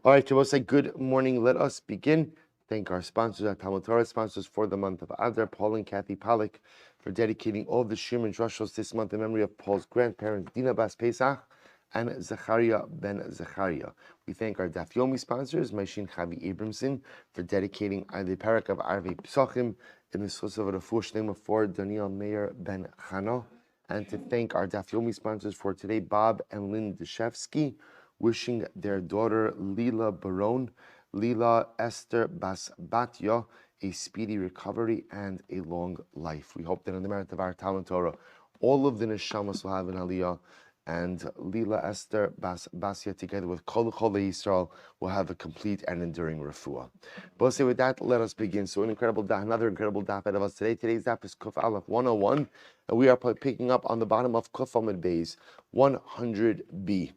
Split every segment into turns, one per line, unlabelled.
All right, Shabbos, good morning. Let us begin. Thank our sponsors, our Talmud Torah sponsors for the month of Adar, Paul and Kathy Pollack, for dedicating all the shiur and drushos this month in memory of Paul's grandparents, Dina Bas Pesach and Zachariah ben Zachariah. We thank our Daf Yomi sponsors, Maishin Chavi Abramson, for dedicating the parak of Arvei Pesachim in the Schus of Refuah Shlema for Daniel Meir ben Chana, and to thank our Daf Yomi sponsors for today, Bob and Lynn Deshevsky, wishing their daughter Lila Baron, Lila Esther Bas Batya, a speedy recovery and a long life. We hope that in the merit of our Talmud Torah, all of the neshamas will have an aliyah, and Lila Esther Bas Basya together with Kol Yisrael will have a complete and enduring refuah. But with that, let us begin. So another incredible daf out of us today. Today's daf is Kuf Aleph 101, and we are picking up on the bottom of Kuf Amud Beis 100b.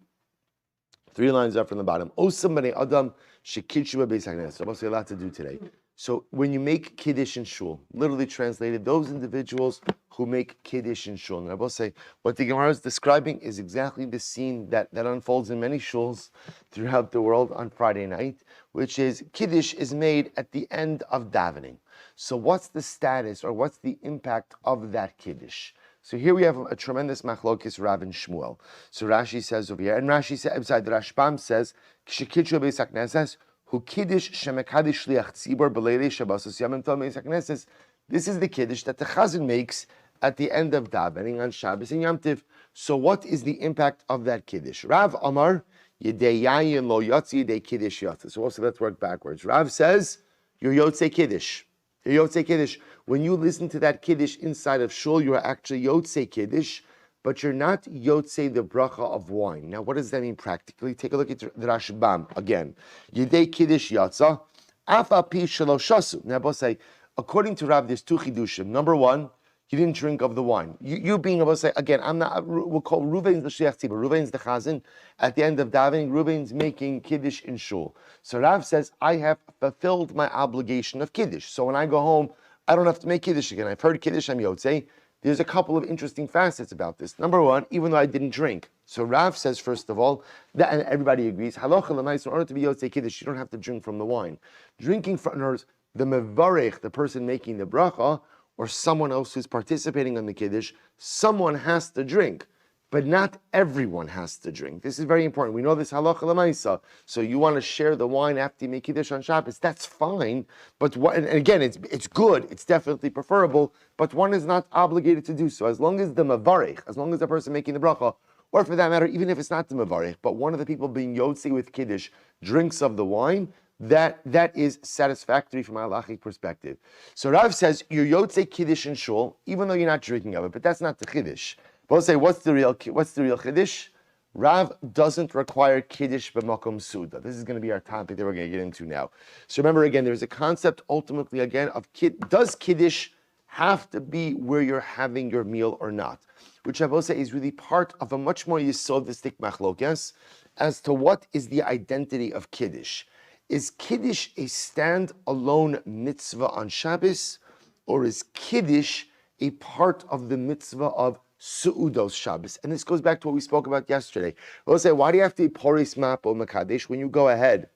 3 lines up from the bottom. Osam b'nei Adam shekiddshu b'beis hakneses. So mostly a lot to do today. So when you make kiddush in shul, literally translated, those individuals who make kiddush in shul. And I will say, what the Gemara is describing is exactly the scene that unfolds in many shuls throughout the world on Friday night, which is kiddush is made at the end of davening. So what's the status or what's the impact of that kiddush? So here we have a tremendous machlokis Rav and Shmuel. So Rashi says over here, and Rashi says, beside the Rashbam says, "K'shekiddshu b'beis hakneses, hu kiddush shemekadish liach tzibor b'leilei Shabbosos yamim tov b'beis hakneses." This is the kiddush that the Chazan makes at the end of davening on Shabbos and Yom Tiv. So what is the impact of that kiddush? Rav Amar yedei yayin lo yotzi yedei kiddush yotzi. So also let's work backwards. Rav says you're yotzei kiddush. You're yotzei kiddush. When you listen to that kiddush inside of shul, you're actually yotzei kiddush, but you're not yotzei the bracha of wine. Now, what does that mean practically? Take a look at the Rashbam again. Yedei kiddush yatza, afa pi shaloshasu. Now, both say, according to Rav, there's 2 chidushim. Number 1, you didn't drink of the wine. You being able to say, again, I'm not, we'll call Ruvain's the Shliach Tzibur, Ruvain's the Chazan. At the end of davening, Ruvain's making Kiddush in shul. So Rav says, I have fulfilled my obligation of Kiddush. So when I go home, I don't have to make Kiddush again. I've heard Kiddush, I'm Yotzei. There's a couple of interesting facets about this. Number 1, even though I didn't drink. So Rav says, first of all, that, and everybody agrees, halacha l'mais, in order to be Yotzei Kiddush, you don't have to drink from the wine. Drinking from the mevarech, the person making the bracha, or someone else who's participating in the Kiddush, someone has to drink, but not everyone has to drink. This is very important. We know this halacha l'maisa. So you want to share the wine after you make Kiddush on Shabbos, that's fine, but and again, it's good, it's definitely preferable, but one is not obligated to do so. As long as the mavarech, as long as the person making the bracha, or for that matter, even if it's not the mavarech, but one of the people being yotzei with Kiddush drinks of the wine, that is satisfactory from a halachic perspective. So Rav says you're yotzei kiddush in shul, even though you're not drinking of it, but that's not the kiddush. Both say what's the real kiddush? Rav doesn't require kiddush b'makom suda. This is going to be our topic that we're going to get into now. So remember again, there's a concept ultimately again of does kiddush have to be where you're having your meal or not? Which I will say is really part of a much more yesodistic machlokes as to what is the identity of kiddush. Is Kiddush a stand-alone mitzvah on Shabbos, or is Kiddush a part of the mitzvah of Su'udos Shabbos? And this goes back to what we spoke about yesterday. We'll say, why do you have to be Poris Mapo Makadesh when you go ahead,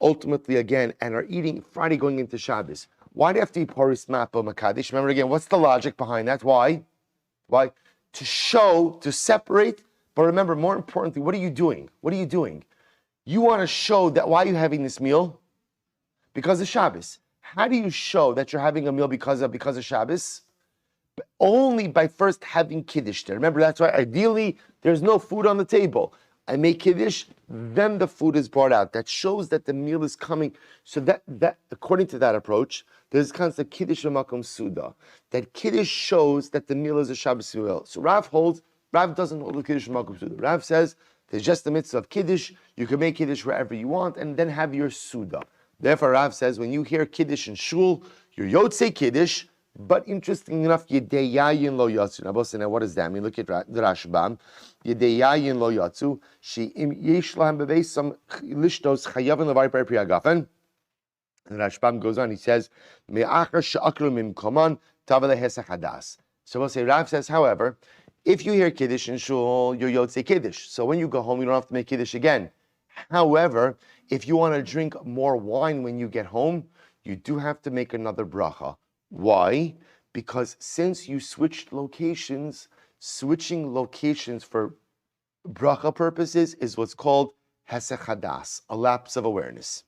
ultimately again, and are eating Friday going into Shabbos? Why do you have to be Poris Mapo Makadesh? Remember again, what's the logic behind that? Why? To show, to separate, but remember, more importantly, what are you doing? You want to show that why are you having this meal? Because of Shabbos. How do you show that you're having a meal because of Shabbos? But only by first having Kiddush there. Remember, that's why ideally there's no food on the table. I make Kiddush, then the food is brought out. That shows that the meal is coming. So that according to that approach, there's concept Kiddush v'makom suda. That Kiddush shows that the meal is a Shabbos meal. So Rav doesn't hold the Kiddush v'makom suda. Rav says, there's just the mitzvah of Kiddush. You can make Kiddush wherever you want and then have your Suda. Therefore, Rav says, when you hear Kiddush in shul, you're yotzei Kiddush, but interesting enough, yedei yayin lo yatsu. Now, what does that mean? Look at the Rashbam. Yedei yayin lo yatsu. She'im yesh lahem beveisam lishtos chayavin levay per priagafen. And the Rashbam goes on, he says, me'achar she'akru mimkoman tavale hesach hadas. So we'll say, Rav says, however, if you hear Kiddush in shul, you're yotzei Kiddush. So when you go home, you don't have to make Kiddush again. However, if you want to drink more wine when you get home, you do have to make another bracha. Why? Because since you switched locations, switching locations for bracha purposes is what's called hesech hadas, a lapse of awareness.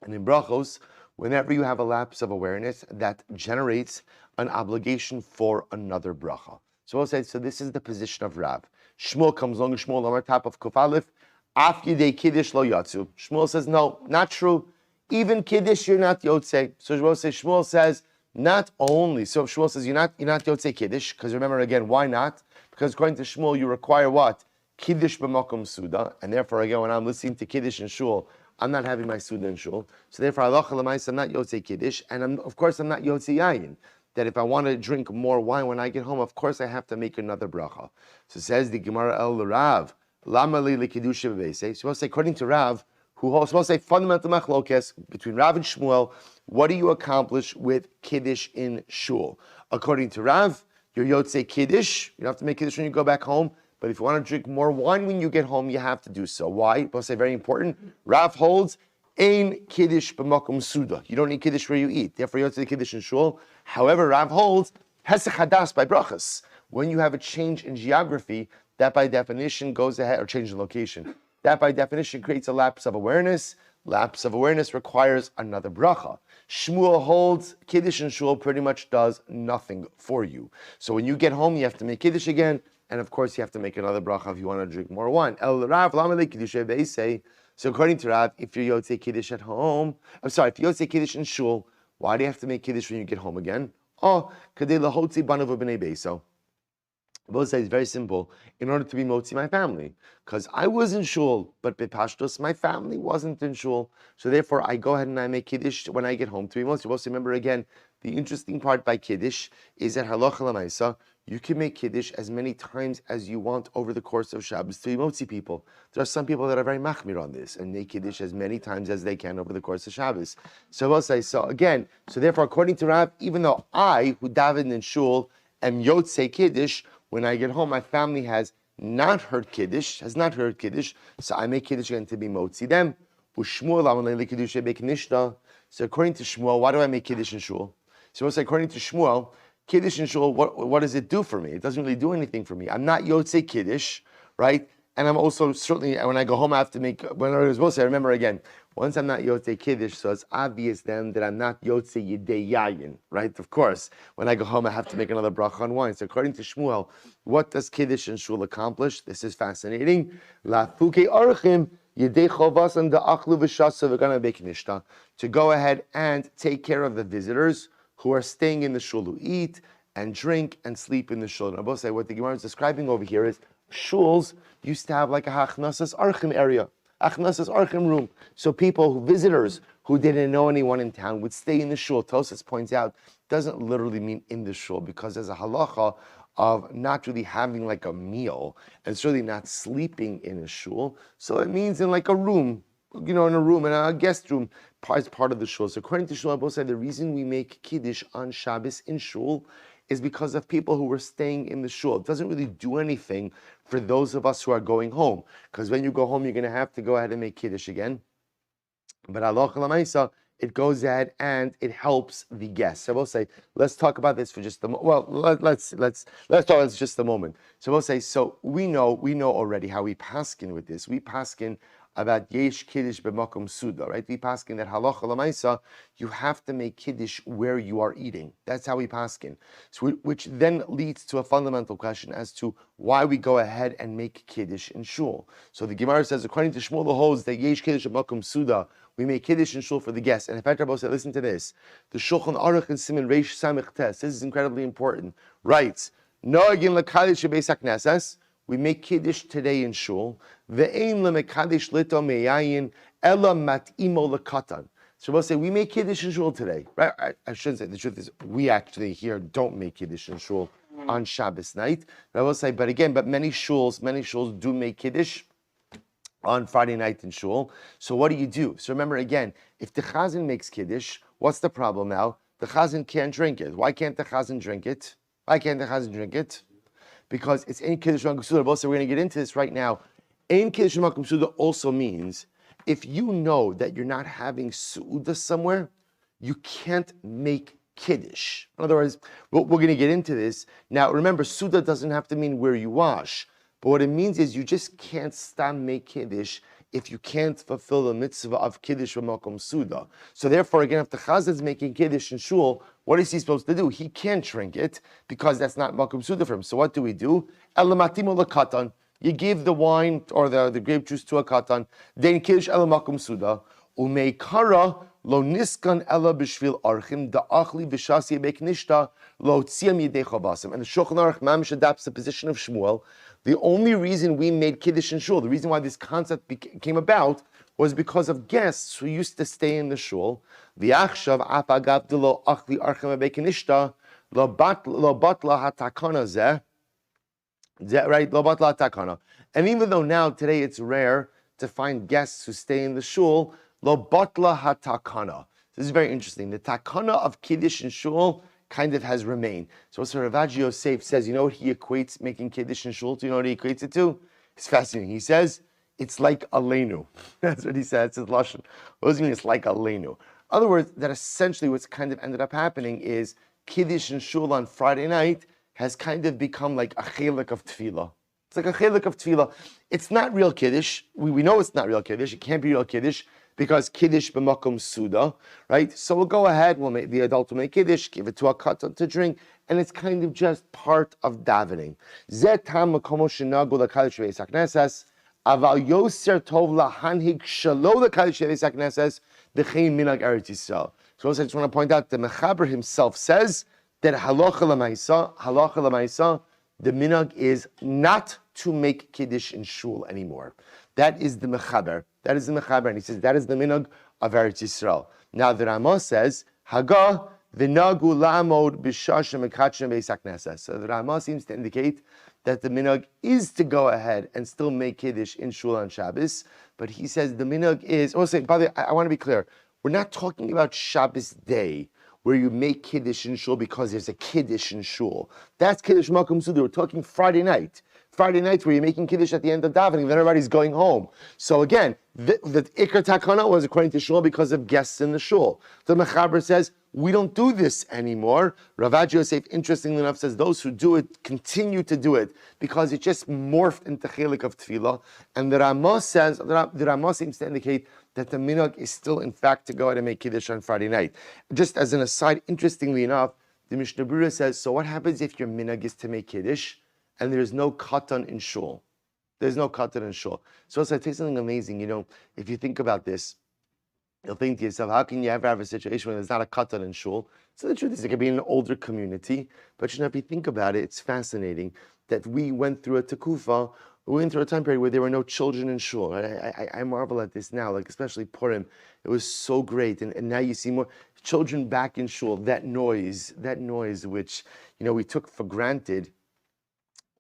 And in brachos, whenever you have a lapse of awareness, that generates an obligation for another bracha. So we'll say, so this is the position of Rav. Shmuel comes along, Shmuel on top of Kuf Aleph, Af Yidei Kiddush Lo Yatsu. Shmuel says, no, not true. Even Kiddush, you're not Yotzei. So Shmuel says, not only. So Shmuel says, you're not Yotzei Kiddush, because remember again, why not? Because according to Shmuel, you require what? Kiddush b'makom suda. And therefore, again, when I'm listening to Kiddush in shul, I'm not having my suda in shul. So therefore, halacha l'maisa, I'm not Yotzei Kiddush. And of course, I'm not Yotzei Yayin. That if I want to drink more wine when I get home, of course I have to make another bracha. So says the Gemara El Rav, Lama li l'kiddusha b'beisei. So we'll say, according to Rav, who holds, we'll say fundamental machlokes between Rav and Shmuel, what do you accomplish with Kiddush in shul? According to Rav, you're Yotzei Kiddush. You don't have to make Kiddush when you go back home. But if you want to drink more wine when you get home, you have to do so. Why? We'll say very important. Rav holds, Ein Kiddush b'makom suda. You don't need Kiddush where you eat. Therefore, you have to do Kiddush in shul. However, Rav holds hesech hadas by brachas. When you have a change in geography, that by definition goes ahead, or change in location. That by definition creates a lapse of awareness. Lapse of awareness requires another bracha. Shmuel holds Kiddush in shul pretty much does nothing for you. So when you get home, you have to make Kiddush again, and of course you have to make another bracha if you want to drink more wine. El Rav Lamalei Kiddush Be'isei. So according to Rav, if you're Yotzei Kiddush at home, if you're Yotzei Kiddush in shul, why do you have to make Kiddush when you get home again? Oh, kadei lahotzi banav b'nei beiso. Both say it's very simple. In order to be motzi my family, because I was in shul, but bepashtos my family wasn't in shul. So therefore, I go ahead and I make kiddush when I get home to be motzi. Also remember again, the interesting part by kiddush is that halacha l'maisa, you can make kiddush as many times as you want over the course of Shabbos to be motzi people. There are some people that are very machmir on this and make kiddush as many times as they can over the course of Shabbos. So we'll say so again. So therefore, according to Rav, even though I, who davened in shul, am yotzei kiddush, when I get home, my family has not heard Kiddush, so I make Kiddush again to be motzi them. So according to Shmuel, why do I make Kiddush in shul? So we'll say, according to Shmuel, Kiddush in shul, what does it do for me? It doesn't really do anything for me. I'm not Yotzei Kiddush, right? And I'm also certainly, when I go home, I have to make, when I was supposed to, I remember again, once I'm not Yotzei Kiddush, so it's obvious then that I'm not Yotzei Yidei Yayin, right? Of course, when I go home, I have to make another bracha on wine. So according to Shmuel, what does Kiddush in shul accomplish? This is fascinating. La Fuke Archim Yidei Chovas and the Achlu V'Shasa V'Gana Bekinishta, to go ahead and take care of the visitors who are staying in the shul, who eat and drink and sleep in the shul. And I will say, what the Gemara is describing over here is shuls used to have like a Hachnasas Archim area, Hachnasas Archim room. So people, visitors who didn't know anyone in town would stay in the shul. Tosas points out, doesn't literally mean in the shul, because there's a halacha of not really having like a meal and certainly not sleeping in a shul. So it means in like a room, in a guest room, as part of the shul. So according to Shmuel, both said the reason we make Kiddush on Shabbos in shul is because of people who were staying in the shul. It doesn't really do anything for those of us who are going home, because when you go home, you're going to have to go ahead and make Kiddush again. But halacha l'maisa, it goes ahead and it helps the guests. So we'll say, let's talk about this for just a moment. Well, let's talk about this just a moment. So we'll say, so we know already how we paskin with this. We paskin about yesh kiddush b'makom suda, right? We paskin that halacha l'maisa, you have to make kiddush where you are eating. That's how we paskin. So which then leads to a fundamental question as to why we go ahead and make kiddush in shul. So the Gemara says, according to Shmuel, the holds that yesh kiddush b'makom suda, we make kiddush in shul for the guests. And in fact, Rabbi said, listen to this. The Shulchan Aruch and Siman Reish Samech Tes, this is incredibly important, writes, Noagin l'kaddish beis haknesses, we make kiddush today in shul. Ve'ein lemekaddish lito meyayin ela mat'imo lekatan. So we'll say we make kiddush in shul today, right? I shouldn't say, the truth is we actually here don't make kiddush in shul on Shabbos night. But I will say, but many shuls do make kiddush on Friday night in shul. So what do you do? So remember again, if the chazan makes kiddush, what's the problem now? The chazan can't drink it. Why can't the chazan drink it? Because it's in kiddush on Gusula. So we're going to get into this right now. Ein Kiddush Makom Suda also means if you know that you're not having Su'uda somewhere, you can't make Kiddush. In other words, we're going to get into this. Now, remember, Suda doesn't have to mean where you wash, but what it means is you just can't stop make Kiddush if you can't fulfill the mitzvah of Kiddush Makom Suda. So therefore, again, if the Chazan is making Kiddush in Shul, what is he supposed to do? He can't drink it because that's not Makom Suda for him. So what do we do? Elamatimo lekatan. You give the wine or the grape juice to a katan. Then Kiddush Makom Suda. Umeikara lo niskan ela b'shvil archim da'achli v'shasi beknishta lo tziam yidei chabasim. And the Shulchan Aruch mamish adapts the position of Shmuel. The only reason we made Kiddush in Shul, the reason why this concept came about, was because of guests who used to stay in the Shul. V'achshav apagav lo achli archim beknishta lo batla hatakana zeh. Right, lo batla hatakana. And even though now today it's rare to find guests who stay in the Shul, lo batla hatakana. This is very interesting. The takana of Kiddush in Shul kind of has remained. So Rabbi Yosef says, you know what he equates making Kiddush in Shul to? You know what he equates it to? It's fascinating. He says, it's like aleinu. That's what he says. It's his lashon. What does it mean it's like aleinu? In other words, that essentially what's kind of ended up happening is Kiddush in Shul on Friday night has kind of become like a chelik of tefillah. It's like a chelik of tefillah. It's not real Kiddush. We know it's not real Kiddush. It can't be real Kiddush because Kiddush b'makom Suda, right? So we'll go ahead, the adult will make Kiddush, give it to a katan to drink, and it's kind of just part of davening. Zeh tam makomo shenagu l'kaddish beis hakneses, aval yoser tov lahanhig shalo l'kaddish beis hakneses, d'chein minag Eretz Yisrael. So I just want to point out, the Mechaber himself says that halacha l'maisa, the minhag is not to make Kiddush in Shul anymore. That is the Mechaber. That is the Mechaber. And he says that is the minhag of Eretz Yisrael. Now the Ramah says, Haga v'nagu la'amod b'shashem ekachem beis hakneses. So the Ramah seems to indicate that the minhag is to go ahead and still make Kiddush in Shul on Shabbos. But he says the minhag is, also, by the way, I want to be clear. We're not talking about Shabbos day, where you make Kiddush in Shul because there's a Kiddush in Shul. That's Kiddush Makom Suda. We're talking Friday night. Friday nights where you're making Kiddush at the end of davening, then everybody's going home. So again, the Iker Takana was according to Shul because of guests in the Shul. The Mechaber says, we don't do this anymore. Rabbi Yosef, interestingly enough, says those who do it continue to do it because it just morphed into chelik of tefillah. And the Ramah says, the Ramah seems to indicate that the minhag is still, in fact, to go out and make Kiddush on Friday night. Just as an aside, interestingly enough, the Mishnah Berurah says, so what happens if your minhag is to make Kiddush and there's no katan in Shul? There's no katan in Shul. So I'll tell you something amazing. You know, if you think about this, you'll think to yourself, how can you ever have a situation where there's not a katan in Shul? So the truth is, it could be in an older community, but you know, if you think about it, it's fascinating that we went through a tekufa. We went through a time period where there were no children in Shul. I marvel at this now, like especially Purim. It was so great. And now you see more children back in Shul. That noise which, you know, we took for granted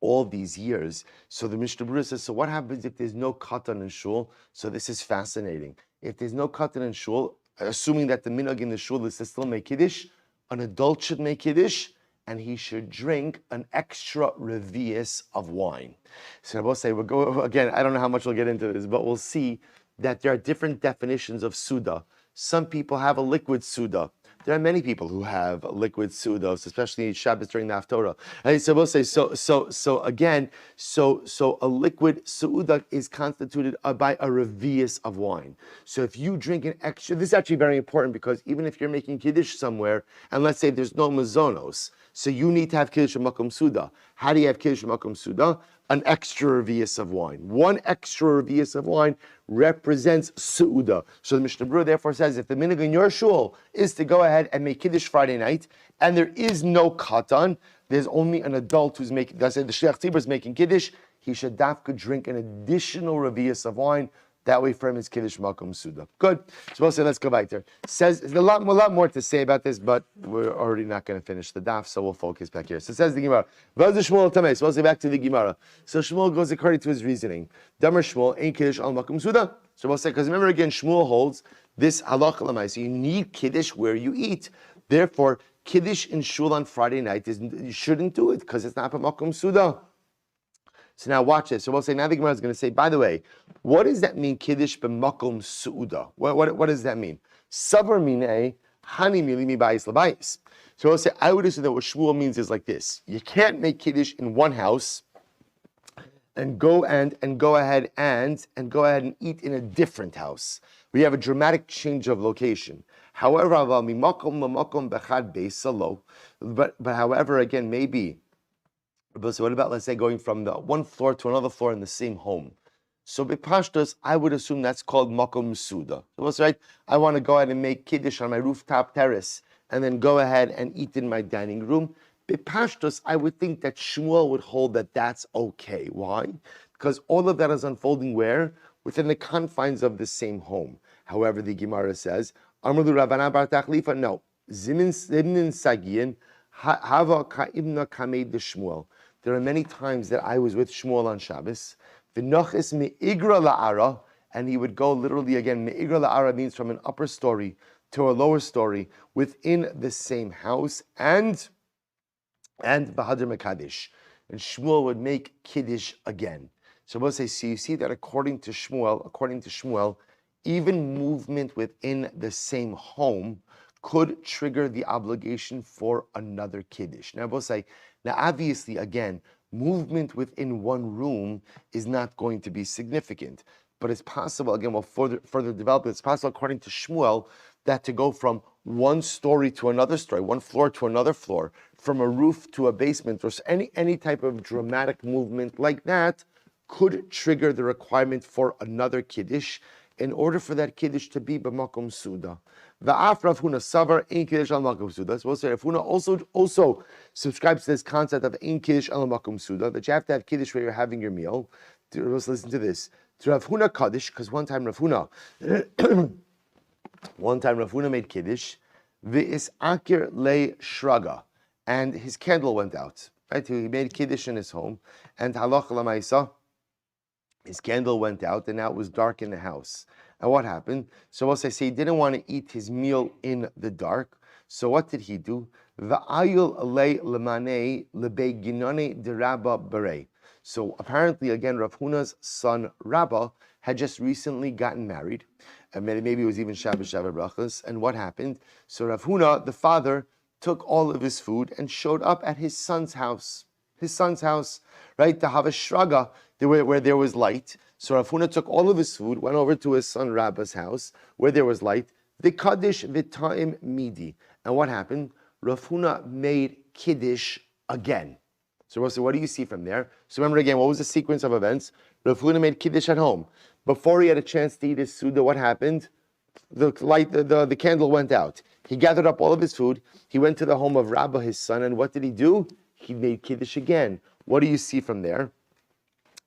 all these years. So the Mishnah Berurah says, so what happens if there's no katan in Shul? So this is fascinating. If there's no katan in Shul, assuming that the minhag in the Shul is to still make Kiddush, an adult should make Kiddush, and he should drink an extra revius of wine. So I will say, we'll go again, I don't know how much we'll get into this, but we'll see that there are different definitions of Suda. Some people have a liquid Suda. There are many people who have liquid Sudos, especially Shabbos during the Haftorah. And so we'll say, so again, a liquid Suda is constituted by a revius of wine. So if you drink an extra, this is actually very important because even if you're making Kiddush somewhere, and let's say there's no mazonos, so you need to have Kiddush Makom Suda. How do you have Kiddush Makom Suda? An extra revius of wine. One extra revius of wine represents Su'uda. So the Mishnah Berurah therefore says, if the minhag in your shul is to go ahead and make Kiddush Friday night, and there is no katan, there's only an adult who's making, let's say the Shliach Tzibur is making Kiddush, he should dafka drink an additional revius of wine. That way for him is Kiddush Makom Suda. Good. So we'll say, let's go back there. Says, there's a lot more to say about this, but we're already not going to finish the daf, so we'll focus back here. So it says the Gemara. So we'll say back to the Gemara. So Shmuel goes according to his reasoning. Damer Shmuel, ain't Kiddush al Makom Suda. So we'll say, because remember again, Shmuel holds this halacha l'mai. So you need Kiddush where you eat. Therefore, Kiddush in Shul on Friday night, you shouldn't do it, because it's not a Makom Suda. So now watch this. So we'll say, now the Gemara is going to say, by the way, what does that mean, Kiddush b'makom su'uda? What does that mean? Savar minei, hani milimi bayis labayis. So we'll say, I would assume that what Shmuel means is like this. You can't make Kiddush in one house and go ahead and eat in a different house. We have a dramatic change of location. However, but however, again, maybe. So what about, let's say, going from the one floor to another floor in the same home? So b'pashtos, I would assume that's called makom suda. So what's right? I want to go ahead and make kiddush on my rooftop terrace, and then go ahead and eat in my dining room. B'pashtos, I would think that Shmuel would hold that that's okay. Why? Because all of that is unfolding where? Within the confines of the same home. However, the Gemara says, Amrlu Rabbanan bar Tachlifa, no. Zimin sagiyin, hava ka'ibna kameid de Shmuel. There are many times that I was with Shmuel on Shabbos. V'nochis me'igra la'ara, and he would go literally again. Me'igra la'ara means from an upper story to a lower story within the same house, and Bahadur Mekadesh. And Shmuel would make Kiddush again. So we'll say, so you see that according to Shmuel, even movement within the same home could trigger the obligation for another Kiddush. Now we'll say, now obviously again, movement within one room is not going to be significant. But it's possible, again, we'll further develop it, it's possible according to Shmuel that to go from one story to another story, one floor to another floor, from a roof to a basement, or any type of dramatic movement like that could trigger the requirement for another Kiddush in order for that Kiddush to be b'makom suda. Va'af Rav Huna savar ein Kiddush al makom suda. So we'll say Rav Huna also subscribes to this concept of ein Kiddush al makom suda, that you have to have Kiddush where you're having your meal. Let's listen to this. To Rav Huna Kaddish, because one time Rav Huna made Kiddush, v'is akir le shraga, and his candle went out. Right, he made Kiddush in his home, and halach l'maisa, his candle went out, and now it was dark in the house. And what happened? So we'll say he didn't want to eat his meal in the dark. So what did he do? V'ayul alei lemanei lebei ginone de Rabba berei. So apparently, again, Rav Huna's son Rabbi had just recently gotten married, and maybe it was even Shabbos Brachos. And what happened? So Rav Huna, the father, took all of his food and showed up at his son's house. Right, to have a shraga where there was light. So Rav Huna took all of his food, went over to his son Rabba's house where there was light. The kaddish v'ta'im midi. And what happened? Rav Huna made Kiddush again. So we'll say, what do you see from there? So remember again, what was the sequence of events? Rav Huna made Kiddush at home. Before he had a chance to eat his Suda, what happened? The candle went out. He gathered up all of his food. He went to the home of Rabbi, his son, and what did he do? He made Kiddush again. What do you see from there?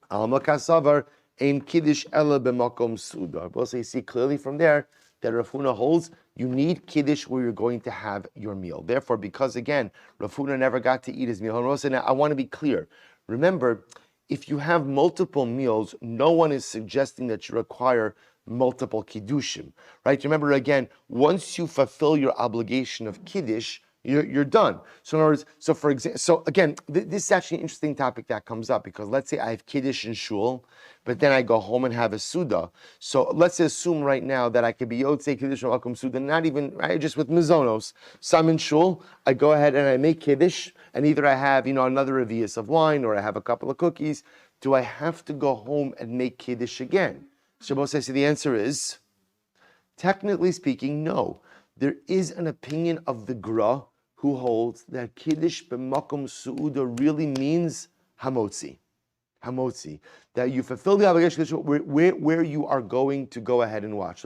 Alma kasavar ein Kiddush ela b'makom Suda. We'll say, you see clearly from there that Rav Huna holds you need Kiddush where you're going to have your meal. Therefore, because again, Rav Huna never got to eat his meal. And now I want to be clear. Remember, if you have multiple meals, no one is suggesting that you require multiple Kiddushim, right? Remember again, once you fulfill your obligation of Kiddush, you're done. So in other words, so again, this is actually an interesting topic that comes up, because let's say I have Kiddush in shul, but then I go home and have a Suda. So let's assume right now that I could be Yotzei Kiddush or Akum Suda, not even, right, just with Mizonos. So I'm in shul, I go ahead and I make Kiddush, and either I have, another revius of wine, or I have a couple of cookies. Do I have to go home and make Kiddush again? Shabbos says, the answer is, technically speaking, no. There is an opinion of the Gra who holds that Kiddush b'makom su'uda really means hamotzi. That you fulfill the obligation where you are going to go ahead and watch.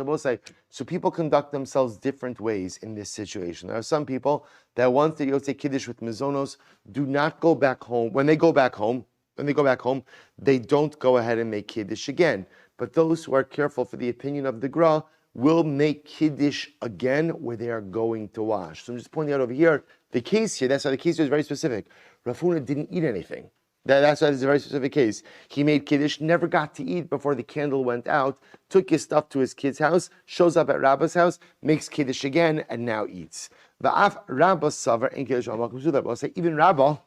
So people conduct themselves different ways in this situation. There are some people that once they say Kiddush with mizonos, do not go back home. When they go back home, they don't go ahead and make Kiddush again. But those who are careful for the opinion of the Gra will make Kiddush again where they are going to wash. So I'm just pointing out over here, the case here, that's why the case here is very specific. Rav Huna didn't eat anything. That's why it's a very specific case. He made Kiddush, never got to eat before the candle went out, took his stuff to his kid's house, shows up at Rabba's house, makes Kiddush again, and now eats. Va'af Rabba savar en Kiddush al makom suda. I'll say even Rabba,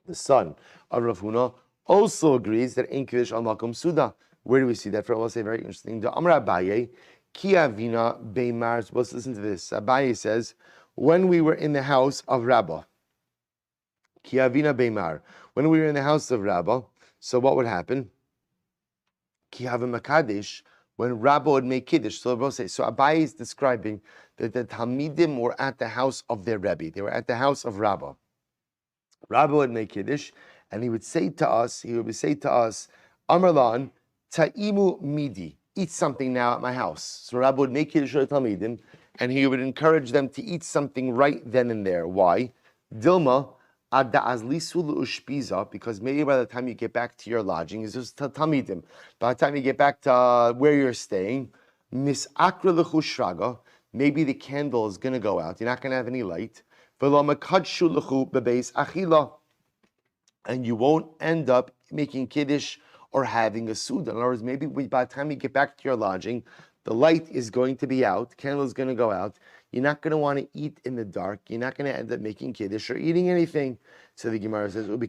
the son of Rav Huna, also agrees that Ein Kiddush al Makom Suda. Where do we see that from? I'll say very interesting. The Amar Abaye, Ki Avina Beimar. Let's listen to this. Abaye says, when we were in the house of Rabbi, Ki Avina Beimar. When we were in the house of Rabbi, so what would happen? Ki Havim Makadesh. When Rabbi would make Kiddush, so Abaye is describing that the Talmidim were at the house of their Rebbe. They were at the house of Rabbi. Rabbi would make Kiddush, and he would say to us, Amarlan, Ta'imu Midi, eat something now at my house. So Rabbi would make Kiddush for the Talmidim, and he would encourage them to eat something right then and there. Why? Dilma, because maybe by the time you get back to your lodging, it's just Talmidim. By the time you get back to where you're staying, misakra l'chushraga, maybe the candle is going to go out. You're not going to have any light. And you won't end up making Kiddush or having a Suda. In other words, maybe by the time you get back to your lodging, the light is going to be out, the candle is going to go out. You're not going to want to eat in the dark. You're not going to end up making Kiddush or eating anything. So the Gemara says, and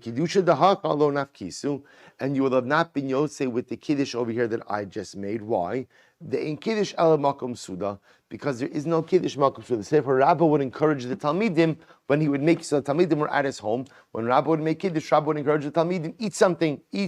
you will have not been Yosei with the Kiddush over here that I just made. Why? The in Kiddush al Makom Suda, because there is no Kiddush Makom Suda. Therefore, Rabbi would encourage the Talmidim when he would make, so the Talmidim were at his home. When Rabbi would make Kiddush, Rabbi would encourage the Talmidim, eat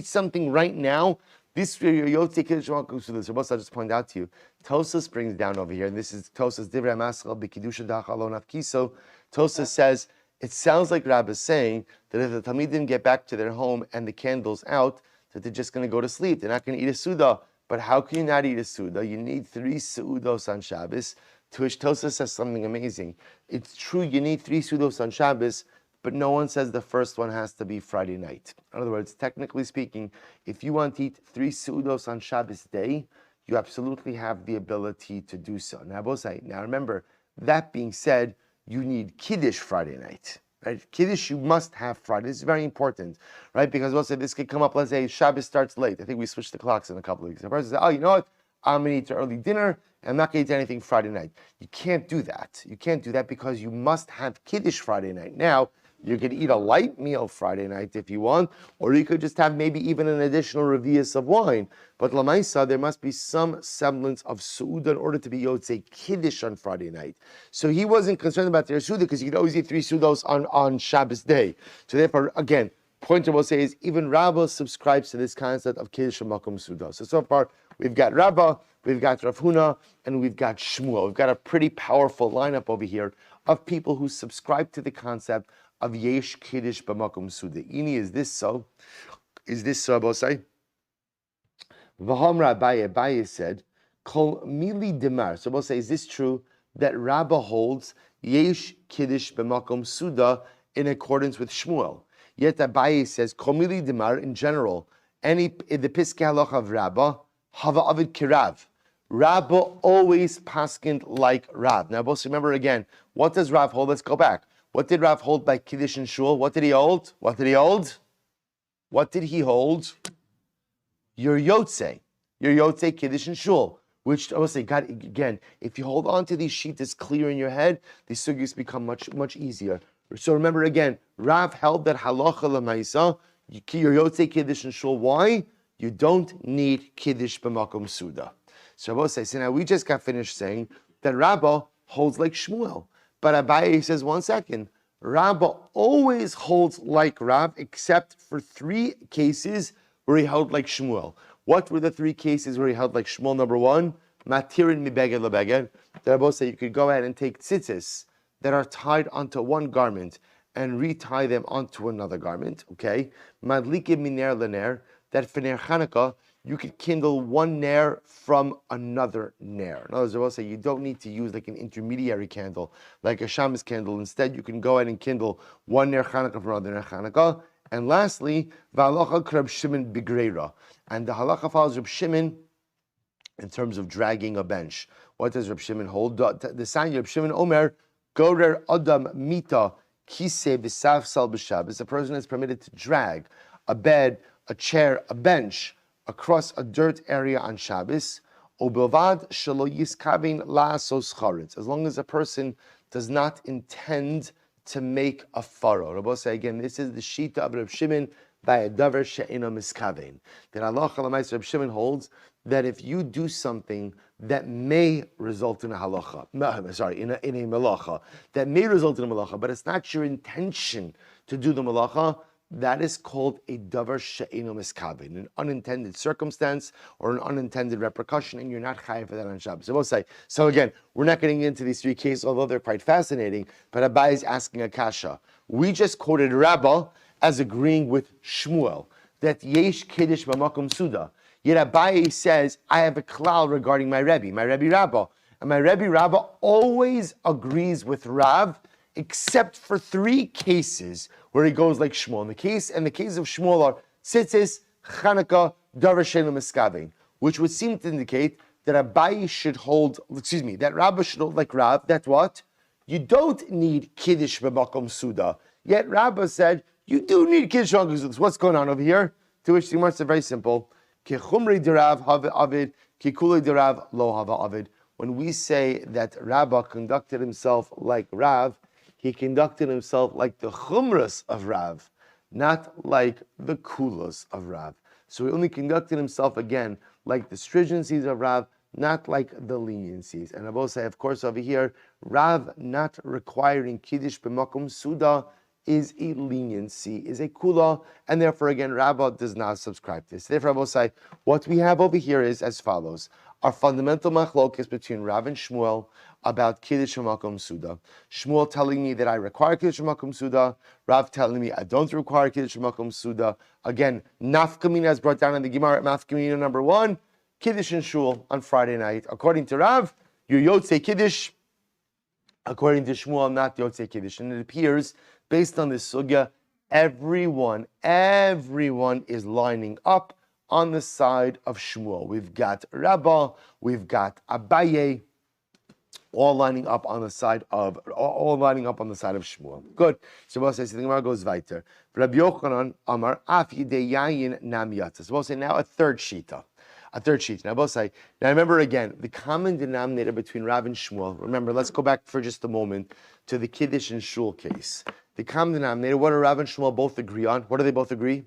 something right now. This Yotze Kiddush Makom Suda. So, I just point out to you, Tosas brings down over here, and this is Tosas Divrei Maschal B'Kiddusha Da'Chalon Afkiso. Tosas says, it sounds like Rabbi is saying that if the Talmidim get back to their home and the candle's out, that they're just going to go to sleep. They're not going to eat a Suda. But how can you not eat a Suda? You need 3 Sudos on Shabbos, to which Tosas says something amazing. It's true you need 3 Sudos on Shabbos, but no one says the first one has to be Friday night. In other words, technically speaking, if you want to eat 3 Sudos on Shabbos day, you absolutely have the ability to do so. Now remember, that being said, you need Kiddush Friday night. Right? Kiddush you must have Friday. This is very important, right? Because we'll say this could come up, let's say Shabbos starts late. I think we switched the clocks in a couple of weeks. The person says, oh, you know what? I'm going to eat early dinner, and I'm not going to eat anything Friday night. You can't do that. You can't do that because you must have Kiddush Friday night. Now, you could eat a light meal Friday night if you want, or you could just have maybe even an additional revius of wine. But Lamaisa, there must be some semblance of Su'udah in order to be Yotzei Kiddush on Friday night. So he wasn't concerned about their Su'udah because you could always eat 3 Su'udos on Shabbos day. So therefore, again, point I will say is even Rabbi subscribes to this concept of Kiddush Makom Su'udah. So far, we've got Rabbi, we've got Rav Huna, and we've got Shmuel. We've got a pretty powerful lineup over here of people who subscribe to the concept of Yesh Kiddush B'Makom Suda. Ini, is this so? Is this so, Bosai? V'hamra Abaye said, Kol Mili Demar. So Bosai, is this true that Rabbi holds Yesh Kiddush B'Makom Suda in accordance with Shmuel? Yet Abaye says, Kol Mili Demar in general, in the Piskei Halacha of Rabbi, Hava Avid Kirav. Rabbi always paskind like Rav. Now, Bosai, remember again, what does Rav hold? Let's go back. What did Rav hold by Kiddush and Shul? What did he hold? What did he hold? Your Yotzei. Your Yotzei, Kiddush and Shul. Which I will say, God, again, if you hold on to these sheets clear in your head, these sugyas become much easier. So remember again, Rav held that halacha l'maisa, your Yotzei, Kiddush and Shul. Why? You don't need Kiddush b'makom Suda. So I will say, so now we just got finished saying that Rabbi holds like Shmuel. But Abaye says, 1 second, Rabbi always holds like Rav, except for 3 cases where he held like Shmuel. What were the 3 cases where he held like Shmuel? Number 1, matirin mibeged lebeged. The Rabbi said you could go ahead and take tzitzis that are tied onto one garment and retie them onto another garment. Okay, madlikim miner lener. That for ner Chanukah, you could kindle one ner from another ner. In other words, I will say you don't need to use like an intermediary candle, like a shamus candle. Instead, you can go ahead and kindle one ner Chanukah from another ner Chanukah. And lastly, v'halacha Reb Shimon b'greira. And the halacha follows Reb Shimon in terms of dragging a bench. What does Reb Shimon hold? The sign Reb Shimon Omer, gorer adam mita kiseh b'safsal b'Shabbos. A person is permitted to drag a bed, a chair, a bench across a dirt area on Shabbos, ubilvad shelo yiskavin la'asos charetz, as long as a person does not intend to make a furrow. Rabbi say again, this is the shita of Reb Shimon, by a davar she'eno miskavein. That halacha l'maisa Reb Shimon holds that if you do something that may result in a halacha, in a malacha, that may result in a malacha, but it's not your intention to do the malacha, that is called a davar she'eno miskavein, an unintended circumstance or an unintended repercussion, and you're not chayav for that on Shabbos. So we'll say. So again, we're not getting into these three cases, although they're quite fascinating. But Rabbi is asking a kasha. We just quoted Rabbi as agreeing with Shmuel that yesh kiddush b'makom suda. Yet Abaye says, I have a klal regarding my Rabbi Rabba. And my Rabbi Rabba always agrees with Rav, except for three cases where he goes like Shmuel. And the case of Shmuel are tzitzis, Chanukah, davar she'eno miskavein, which would seem to indicate that Abaye should hold, that Rabba should hold like Rav. That's what? You don't need kiddush b'makom suda. Yet Rabba said, you do need kiddush b'makom suda. What's going on over here? To which the Gemara said very simple. Kechumri derav have avid, kikulei derav lo have avid. When we say that Rabba conducted himself like Rav, he conducted himself like the chumras of Rav, not like the kulas of Rav. So he only conducted himself again like the stringencies of Rav, not like the leniencies. And I will say, of course, over here, Rav not requiring kiddush b'makom suda is a leniency, is a kula, and therefore again, Rabbah does not subscribe to this. Therefore, I will say, what we have over here is as follows. Our fundamental machlok is between Rav and Shmuel about kiddush b'makom suda. Shmuel telling me that I require kiddush b'makom suda. Rav telling me I don't require kiddush b'makom suda. Again, nafkamina is brought down in the Gemara. Nafkamina number 1, kiddush and shul on Friday night. According to Rav, you're yotzei kiddush. According to Shmuel, not yotzei kiddush. And it appears, based on this sugya, everyone is lining up on the side of Shmuel. We've got Rabbi, we've got Abaye, all lining up on the side of Shmuel. Good. So we'll say the Gemara goes weiter. Rabbi Yochanan Amar Af Yideyayin Nam Yatzah. So we'll say now a third shita. Now we'll say, now remember again, the common denominator between Rav and Shmuel. Remember, let's go back for just a moment to the Kiddush and Shul case. The common denominator, what do Rav and Shmuel both agree on? What do they both agree?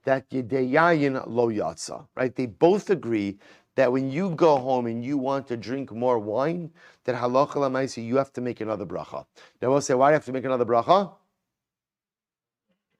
That Yideyayin lo yatsa, right? They both agree that when you go home and you want to drink more wine, that halacha l'maisa, you have to make another bracha. Now we'll say, why do you have to make another bracha?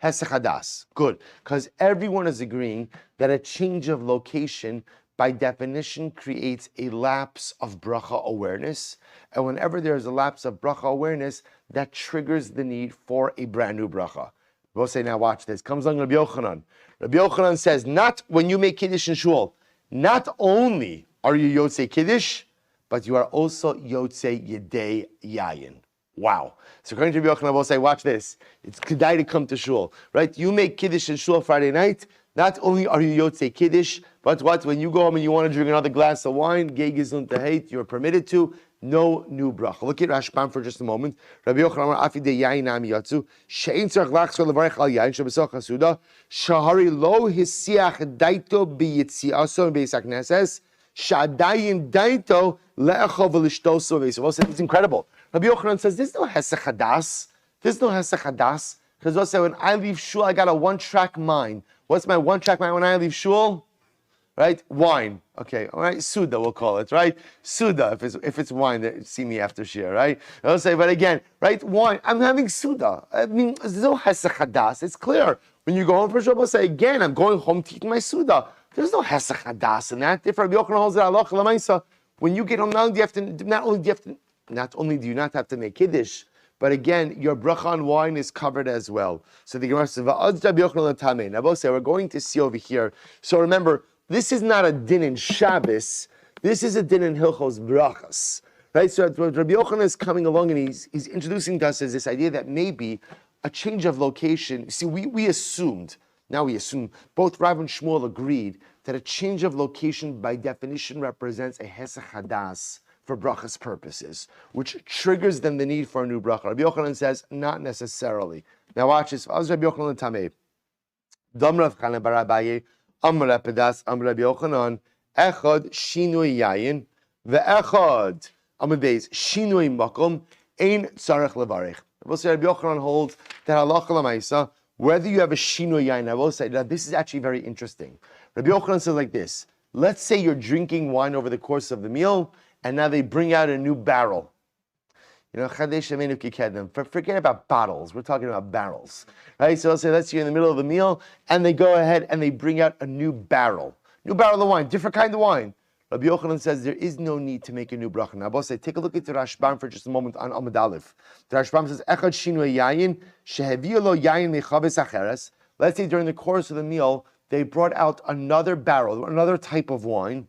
Hesech hadas. Good. Because everyone is agreeing that a change of location, by definition, creates a lapse of bracha awareness. And whenever there is a lapse of bracha awareness, that triggers the need for a brand new bracha. We'll say, now watch this. Comes along Rabbi Yochanan. Rabbi Yochanan says, not when you make Kiddush in Shul, not only are you Yotzei Kiddush, but you are also Yotzei Yedei Yayin. Wow. So according to Rabbi Yochanan, we'll say, watch this. It's kedai to come to Shul, right? You make Kiddush in Shul Friday night. Not only are you Yotzei Kiddush, but what? When you go home and you want to drink another glass of wine, Gei Gizun Tehait, you're permitted to. No new bracha. Look at Rashbam for just a moment. Rabbi Yochanan Afi de Yayin Nam Yatzu Shein Tzarich Lachzor Levarich Al Yayin Shebesoch Hasuda Shahari Lo Hisiach Daito B'Yitziaso Beis HaKnesses Shadayin Daito Le'achov V'Lishtoso Beis. Well, it's incredible. Rabbi Yochanan says there's no Hesech Hadas. Because also when I leave shul, I got a one-track mind. What's my one-track mind when I leave shul? Right? Wine. Okay, all right, Suda we'll call it, right? Suda, if it's wine, see me after shiur, right? I'll say, but again, right, wine, I'm having Suda. I mean, there's no Hesech Hadas. It's clear. When you go home for Shabbat, say, again, I'm going home to eat my Suda. There's no Hesech Hadas in that. If Rabbi Yochanan holds it, Allah L'maisa, when you get home, not only do you not have to make Kiddush, but again, your bracha on wine is covered as well. So the Gemara says, now we'll say, we're going to see over here. So remember, this is not a din in Shabbos. This is a din in Hilchos Brachas, right? So Rabbi Yochanan is coming along and he's introducing to us as this idea that maybe a change of location. See, we assumed, both Rav and Shmuel agreed that a change of location by definition represents a Hesech Hadas for brachas purposes, which triggers then the need for a new bracha. Rabbi Yochanan says, not necessarily. Now watch this. Rabbi Yochanan Tameh. Dam Rav Chanan bar Abaye. Amar Pedas, Amar Rabbi Yochanan, Echad Shinui Yayin, Ve'echad Amar Beis Shinui Makom, Ein Tzarech Levarich. Rabbi Yochanan holds that halacha l'maisa, whether you have a shinui yain, I will say that this is actually very interesting. Rabbi Yochanan says like this: let's say you're drinking wine over the course of the meal, and now they bring out a new barrel. Forget about bottles. We're talking about barrels, right? So let's say you're in the middle of the meal, and they go ahead and they bring out a new barrel of wine, different kind of wine. Rabbi Yochanan says there is no need to make a new bracha. Now, boss, take a look at the Rashbam for just a moment on Amud Aleph. The Rashbam says, "Echad shinui yayin sheheviu lo yayin mechaves acheres." Let's say during the course of the meal they brought out another barrel, another type of wine.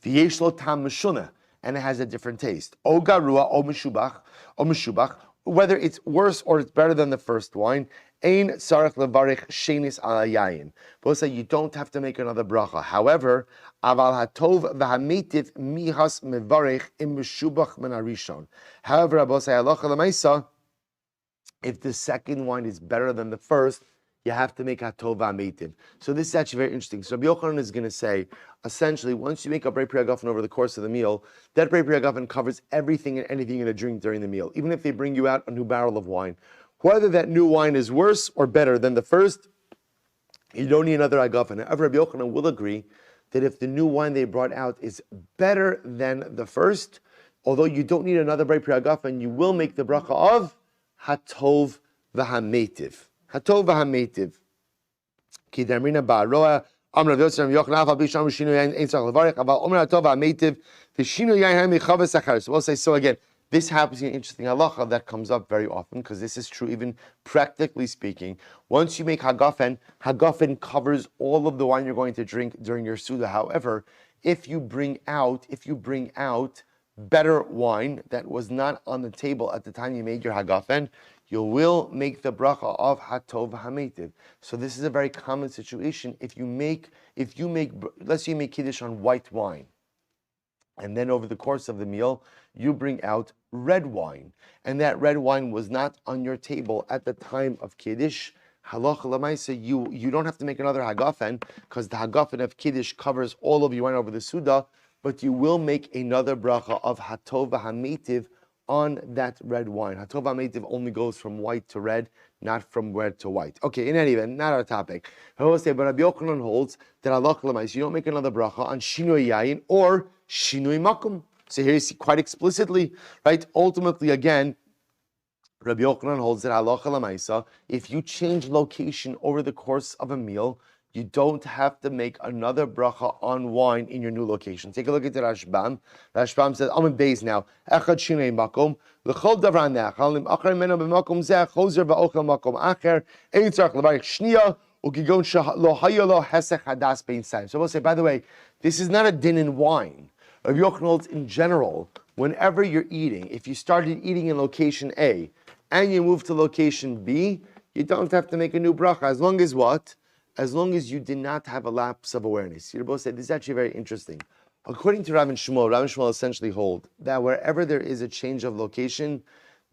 V'yesh lo tam meshuna, and it has a different taste. O garua, o meshubach, whether it's worse or it's better than the first wine. Ein sarach levarich shenis ala yayin. Both say you don't have to make another bracha. However, aval hatov v'hamitiv mihas mevarich im meshubach min harishon. However, both say halacha lemaisa, if the second wine is better than the first, you have to make hatov v'hamitiv. So this is actually very interesting. So Rabbi Yochanan is going to say, essentially, once you make a brei pri hagafen over the course of the meal, that brei pri hagafen covers everything and anything you're going to drink during the meal. Even if they bring you out a new barrel of wine, whether that new wine is worse or better than the first, you don't need another hagafen. However, Rabbi Yochanan will agree that if the new wine they brought out is better than the first, although you don't need another brei pri hagafen, you will make the bracha of hatov v'hametiv. Hatov v'hametiv. Ki darmina ba'aroa. So again, this happens in an interesting halacha that comes up very often, because this is true even practically speaking. Once you make hagafen covers all of the wine you're going to drink during your suda. However, if you bring out better wine that was not on the table at the time you made your hagafen, you will make the bracha of hatov hametiv. So this is a very common situation. If you make, let's say you make kiddush on white wine, and then over the course of the meal, you bring out red wine, and that red wine was not on your table at the time of kiddush, halacha l'maisa, you don't have to make another hagafen, because the hagafen of kiddush covers all of your wine over the suda, but you will make another bracha of hatov hametiv on that red wine. Hatov hametiv only goes from white to red, not from red to white. Okay, in any event, not our topic. I will say, but Rabbi Yochanan holds that halacha l'maisa, you don't make another bracha on shinui yayin or shinui makom. So here you see quite explicitly, right? Ultimately, again, Rabbi Yochanan holds that halacha l'maisa, if you change location over the course of a meal, you don't have to make another bracha on wine in your new location. Take a look at the Rashbam. Rashbam says, I'm in base now. Echad shinei makom, l'chol davran ne'achal, lim achar meno b'makom zeh, chozer va'ochel makom acher, ein tzarech l'varich shniya, u'kigon lo hayo lo hesech hadas bein sayim. So we'll say, by the way, this is not a din in wine. Rabbi Yochanan holds in general, whenever you're eating, if you started eating in location A, and you move to location B, you don't have to make a new bracha, as long as what? As long as you did not have a lapse of awareness. Rabbi said, this is actually very interesting. According to Rabbi Shmuel essentially hold that wherever there is a change of location,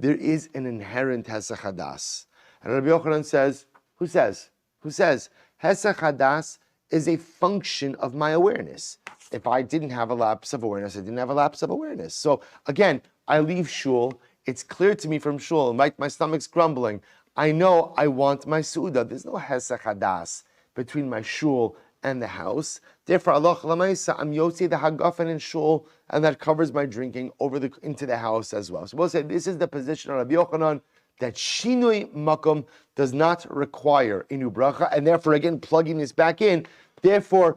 there is an inherent hesach hadas. And Rabbi Yochanan says, who says? Hesach hadas is a function of my awareness. If I didn't have a lapse of awareness, I didn't have a lapse of awareness. So again, I leave shul, it's clear to me from shul, my stomach's grumbling. I know I want my suda. There's no hesach hadas between my shul and the house. Therefore, Allah l'maisa, I'm yotzi the hagafen in shul, and that covers my drinking into the house as well. So we'll say this is the position of Rabbi Yochanan, that shinui makom does not require a new bracha, and therefore, again, plugging this back in, therefore,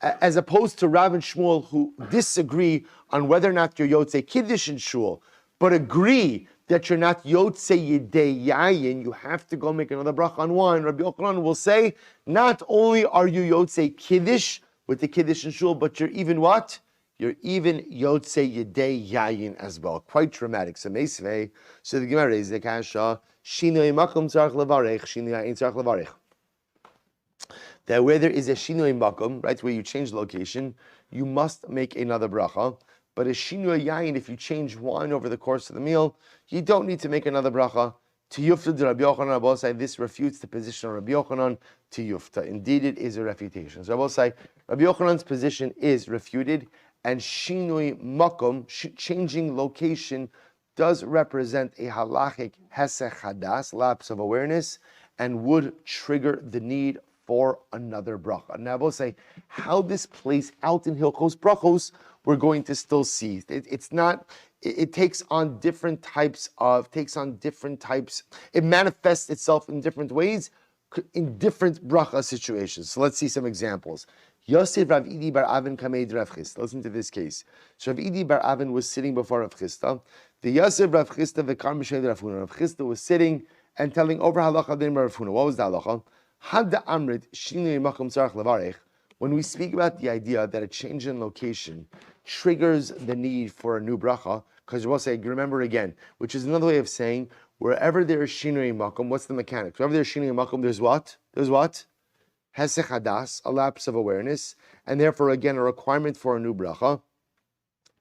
as opposed to Rav and Shmuel, who disagree on whether or not you're yotze kiddush in shul, but agree that you're not yotze yidei yayin, you have to go make another bracha on wine. Rabbi Yochanan will say, not only are you yotze kiddush with the kiddush in shul, but you're even what? You're even yotze yidei yayin as well. Quite dramatic. So meisvei. So the Gemara is the kasha shinoi makom tzarich levarech, shinoi yayin tzarich levarech. That where there is a shinoi makom, right, where you change location, you must make another bracha. But a shinui yayin, if you change wine over the course of the meal, you don't need to make another bracha. To yufta de Rabbi Yochanan, Rabbi say this refutes the position of Rabbi Yochanan to yufta. Indeed, it is a refutation. So Rabbi say Rabbi Yochanan's position is refuted, and shinui makom, changing location, does represent a halachic hesech hadas, lapse of awareness, and would trigger the need for another bracha. Now, I will say how this plays out in Hilchos Brachos, we're going to still see. It's not. It takes on different types. It manifests itself in different ways, in different bracha situations. So let's see some examples. Yosef Rav Idi bar Avin kameid Rav Chisda. Listen to this case. So Rav Idi bar Avin was sitting before Rav Chisda. The Yosef Rav Chisda v'kar mishnei Rav Huna. Rav Chisda was sitting and telling over halacha din Rav Huna. What was the halacha? Had the amrit shinui makom tzarich levarech. When we speak about the idea that a change in location triggers the need for a new bracha, because we'll say, remember again, which is another way of saying, wherever there is shinui makom, what's the mechanics? Wherever there's shinui makom, there's what? There's what? Hesech hadas, a lapse of awareness, and therefore again a requirement for a new bracha.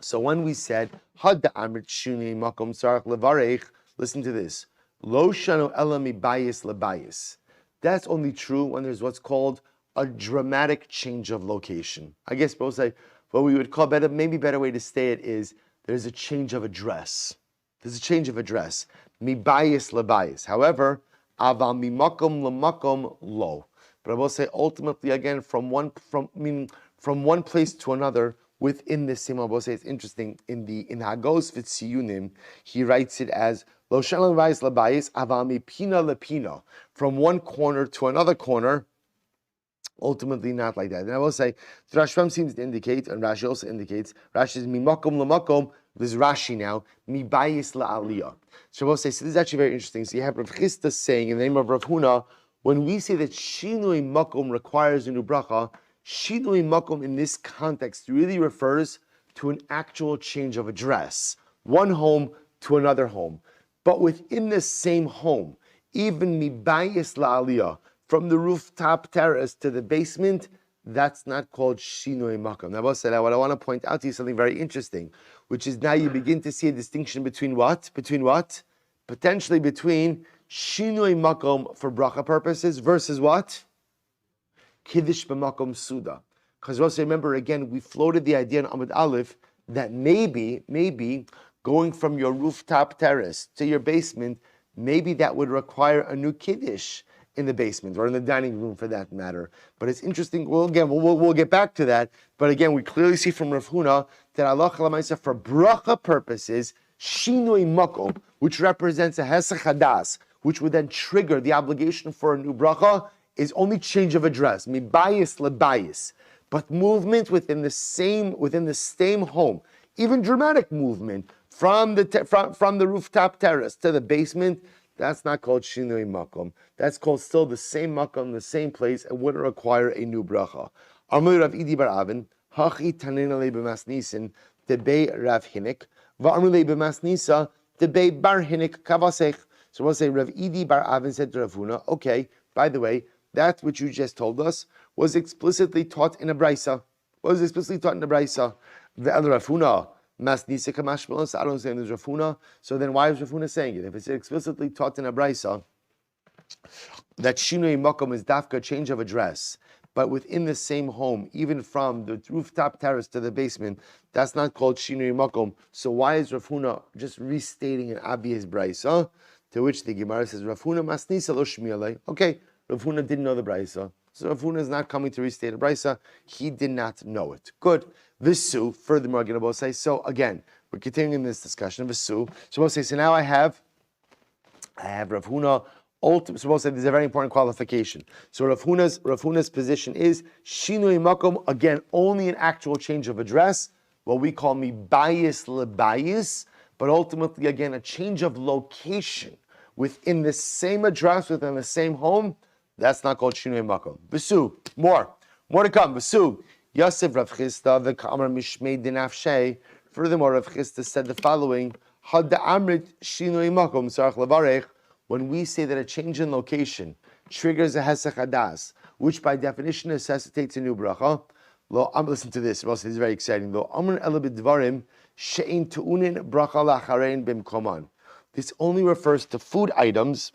So when we said had the amrit shinui makom tzarich levarech, listen to this: lo shanu ela mibayis lebayis. That's only true when there's what's called a dramatic change of location. I guess we'll say what we would call better way to say it is there's a change of address. There's a change of address. Mibayis lebayis. However, aval mimakom lemakom lo. But I will say ultimately again from one place to another within the same. I will say it's interesting in Hagos V'Tziyunim he writes it as lo shalom vayis lebayis aval mipina lepina, from one corner to another corner. Ultimately, not like that. And I will say, the Rashbam seems to indicate, and Rashi also indicates, Rashi is mimakom lemakom. There's Rashi now, mibayis la'aliyah. So I will say, so this is actually very interesting. So you have Rav Chisda saying in the name of Rav Huna, when we say that shinui makom requires a new bracha, shinui makom in this context really refers to an actual change of address, one home to another home, but within the same home, even mibayis la'aliyah, from the rooftop terrace to the basement, that's not called shinui makom. Now, what I want to point out to you is something very interesting, which is now you begin to see a distinction between what? Potentially between shinui makom for bracha purposes versus what? Kiddush b'makom suda. Because also remember again, we floated the idea in Amud Aleph that maybe going from your rooftop terrace to your basement, maybe that would require a new kiddush in the basement or in the dining room for that matter. But it's interesting. Well, again, we'll get back to that. But again, we clearly see from Rav Huna that Allah Chalamaysa for bracha purposes, shinui makom, which represents a hesach hadas, which would then trigger the obligation for a new bracha, is only change of address, mibayis lebayis, but movement within the same home, even dramatic movement from the rooftop terrace to the basement. That's not called shinui makom. That's called still the same makom, the same place, and wouldn't require a new bracha. Amr Rav Idi bar Avin, hachi tanina le b'masnisin debei Rav Hinik, va'amr le b'masnisa debei bar Hinik kavasech. So we'll say Rav Idi bar Avin said to Rav Huna, okay, by the way, that which you just told us was explicitly taught in a brisa. The other Rav Huna, Masnisa kamashmalos. I don't say there's Rav Huna. So then why is Rav Huna saying it? If it's explicitly taught in a brisa that shinui makom is dafka, change of address, but within the same home, even from the rooftop terrace to the basement, that's not called shinui makom. So why is Rav Huna just restating an obvious brisa? To which the Gemara says, Rav Huna masnisa lo shmialei. Okay, Rav Huna didn't know the brisa. So Rav Huna is not coming to restate a brisa. He did not know it. Good. Visu, furthermore, again, we'll say, so again, we're continuing this discussion of Visu. So we'll say, so now I have Rav Huna. So we'll say there's a very important qualification. So Rav Huna's position is shinui makom, again, only an actual change of address, what we call mibayis lebayis, but ultimately, again, a change of location within the same address, within the same home. That's not called shinui makom. Visu, more to come. Visu. Yosef Rav Chisda v'kamar mishmei dinafshei. Furthermore, Rav Chisda said the following: Had the amrit shinui makom sarach levarech. When we say that a change in location triggers a hesach hadas, which by definition necessitates a new bracha, listen to this. This is very exciting. Lo amr elabid dvarim she'in tu'unin bracha lacharein bimkoman. This only refers to food items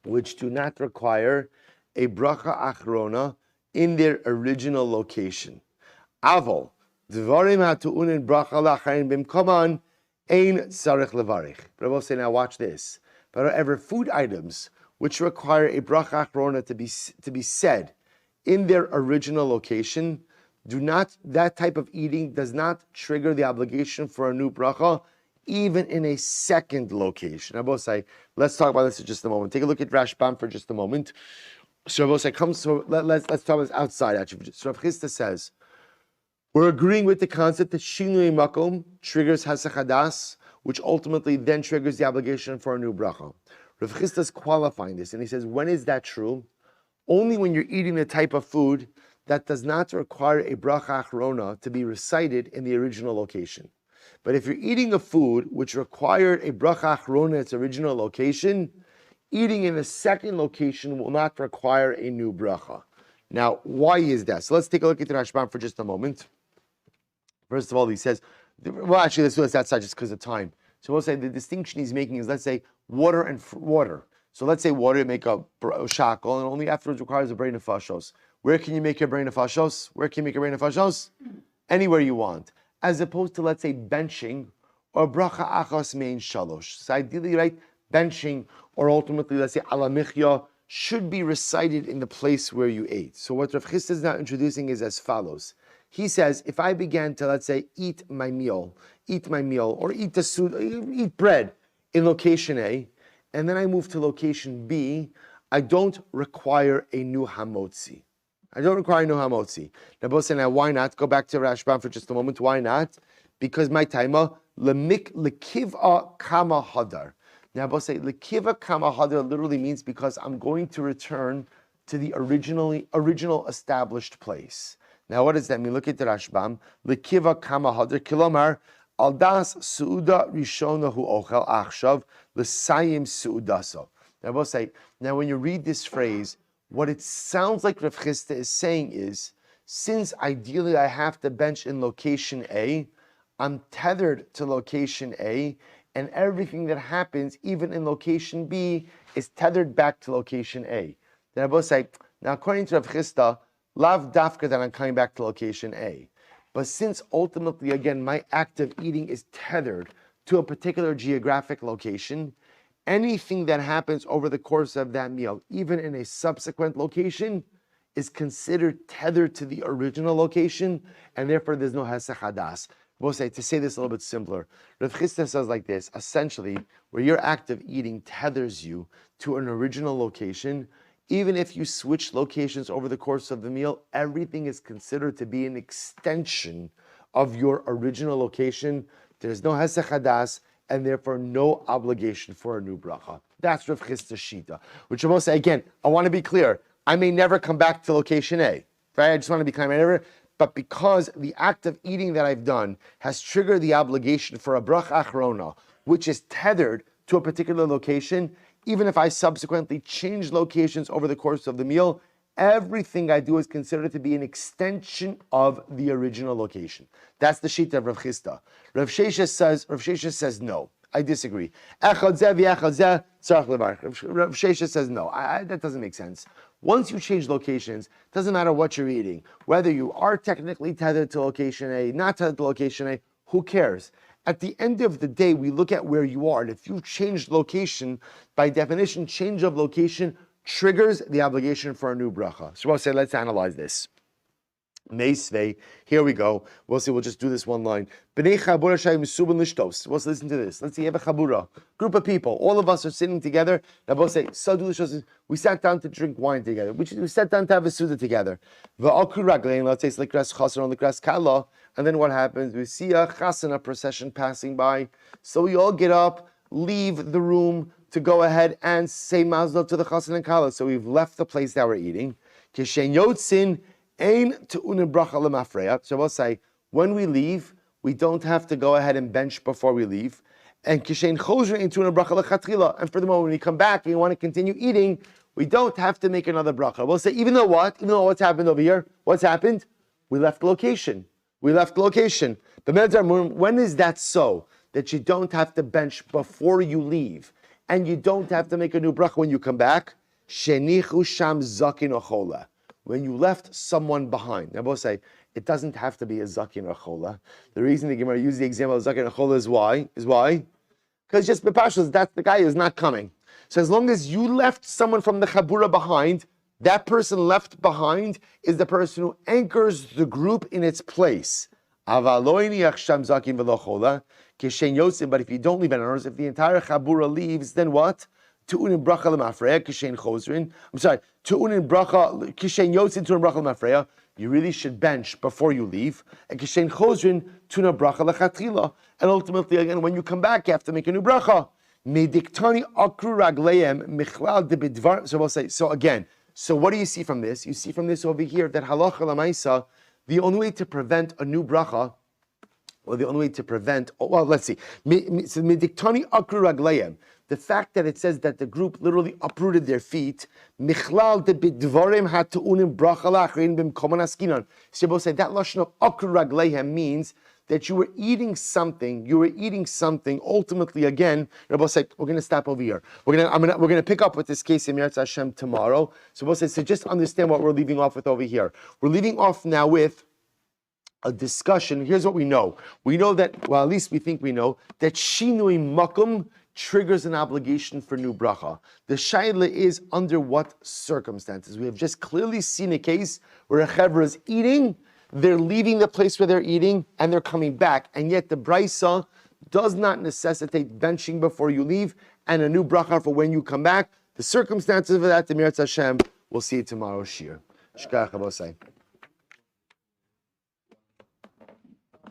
which do not require a bracha achrona in their original location. Avol, dvarim hatu'unin bracha lacharein bimkoman ein tzarich levarich. But I will say now, watch this. But however, food items which require a bracha achrona to be said in their original location, that type of eating does not trigger the obligation for a new bracha, even in a second location. Rabbi say, let's talk about this in just a moment. Take a look at Rashbam for just a moment. So Rabbi say, let's talk about this outside actually. So Rav Chisda says, we're agreeing with the concept that shinui makom triggers hasach hadas, which ultimately then triggers the obligation for a new bracha. Rav Chisda is qualifying this, and he says, when is that true? Only when you're eating the type of food that does not require a bracha achrona to be recited in the original location. But if you're eating a food which required a bracha achrona in its original location, eating in the second location will not require a new bracha. Now, why is that? So let's take a look at the Rashbam for just a moment. First of all, he says, well, actually, let's do this outside just because of time. So we'll say the distinction he's making is, let's say, water and water. So let's say water, you make a shackle, and only afterwards requires a brain of fashos. Where can you make your brain of fashos? Where can you make your brain of fashos? Anywhere you want. As opposed to, let's say, benching or bracha achas mein shalosh. So ideally, right, benching or ultimately, let's say, alamichya should be recited in the place where you ate. So what Rav Chisda is now introducing is as follows. He says, if I began to, let's say, eat my meal, or eat bread in location A, and then I move to location B, I don't require a new hamotzi. Now, why not? Go back to Rashbam for just a moment. Why not? Because my taima lekiva kama hadar. Now, I'll say lekiva kama hadar literally means because I'm going to return to the original established place. Now, what does that mean? Look at the Rashbam. Lekiva kama hadar kilomar aldas suuda rishona hu ochel achshav l'sayim suudaso. Now, I'll say, now when you read this phrase, what it sounds like Rav Chisda is saying is, since ideally I have to bench in location A, I'm tethered to location A, and everything that happens, even in location B, is tethered back to location A. Then I both say, now according to Rav Chisda, lav dafka that I'm coming back to location A. But since ultimately, again, my act of eating is tethered to a particular geographic location, anything that happens over the course of that meal, even in a subsequent location, is considered tethered to the original location, and therefore there's no hesach hadas. We'll say, to say this a little bit simpler, Rav Chisda says like this, essentially, where your act of eating tethers you to an original location, even if you switch locations over the course of the meal, everything is considered to be an extension of your original location. There's no hesach hadas, and therefore no obligation for a new bracha. That's Rav Chisda's shita. Which I will say, again, I want to be clear, I may never come back to location A, right? I just want to be clear, but because the act of eating that I've done has triggered the obligation for a bracha achrona, which is tethered to a particular location, even if I subsequently change locations over the course of the meal, everything I do is considered to be an extension of the original location. That's the shita of Rav Chisda. Rav Shesha says no. I disagree. Rav Shesha says no. That doesn't make sense. Once you change locations, doesn't matter what you're eating, whether you are technically tethered to location A, not tethered to location A, who cares? At the end of the day, we look at where you are, and if you've changed location, by definition, change of location triggers the obligation for a new bracha. So we'll say, let's analyze this. Meisvei, here we go. We'll see, we'll just do this one line. Let's listen to this. Let's see, you have a chabura, group of people. All of us are sitting together. Now we'll say, we sat down to drink wine together. We sat down to have a suda together. Let's say it's likras chaser on likras kala. And then what happens? We see a chasana procession passing by. So we all get up, leave the room to go ahead and say mazel to the chasana and kala. So we've left the place that we're eating. Kishen yotzin. So we'll say, when we leave, we don't have to go ahead and bench before we leave. And for the moment when we come back and we want to continue eating, we don't have to make another bracha. We'll say, even though what's happened over here? What's happened? We left location. But when is that so? That you don't have to bench before you leave, and you don't have to make a new bracha when you come back? Shenichu sham zakin ochola. When you left someone behind. Now, both say, it doesn't have to be a zakin or chola. The reason the Gemara uses the example of zakin or chola is why? Because just bepashas, that's the guy who's not coming. So as long as you left someone from the chabura behind, that person left behind is the person who anchors the group in its place. But if you don't leave anyone, if the entire chabura leaves, then what? I'm sorry. You really should bench before you leave. And ultimately, again, when you come back, you have to make a new bracha. So we'll say, so again, so what do you see from this? You see from this over here that halacha l'maisa, the only way to prevent a new bracha, well, let's see. The fact that it says that the group literally uprooted their feet, so both say that lashon of akru ragleihem means that you were eating something. Ultimately, again, Rabbi say we're going to stop over here. We're going to pick up with this case in Yirtzeh Hashem tomorrow. So Rabbi says, so just understand what we're leaving off with over here. We're leaving off now with a discussion. Here's what we know. We know that, well, at least we think we know that shinui makom triggers an obligation for new bracha. The shaila is under what circumstances. We have just clearly seen a case where a chevra is eating, they're leaving the place where they're eating, and they're coming back. And yet the brisa does not necessitate benching before you leave and a new bracha for when you come back. The circumstances of that, the Yirtzeh Hashem, we'll see it tomorrow, shiur. Shkach Rabosai.